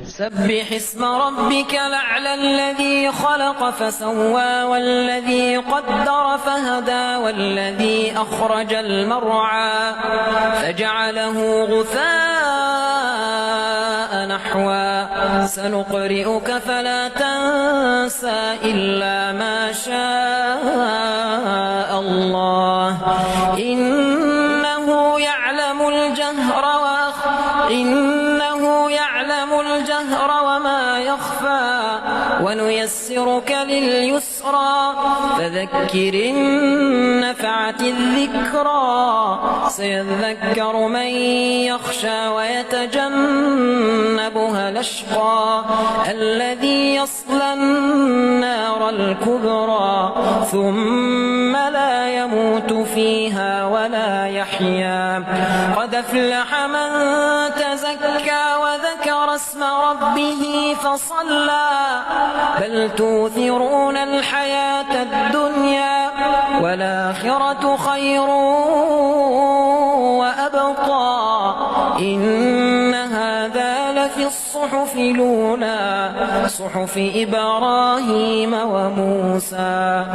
سبح اسم ربك الأعلى الذي خلق فسوى والذي قدر فهدى والذي أخرج المرعى فجعله غثاء نحوا سنقرئك فلا تنسى إلا ما شاء الله إنه يعلم الجهر وما يخفى ونيسرك لليسرى فذكر إن نفعت الذكرى سيذكر من يخشى ويتجنبها الأشقى الذي يصلى النار الكبرى ثم لا يموت فيها ولا يحيا قد أفلح من تزكى وذكر اسم ربه فصلى بل توثرون الحياة الدنيا والآخرة خير وأبقى إن هذا لفي الصحف الأولى صحف إبراهيم وموسى.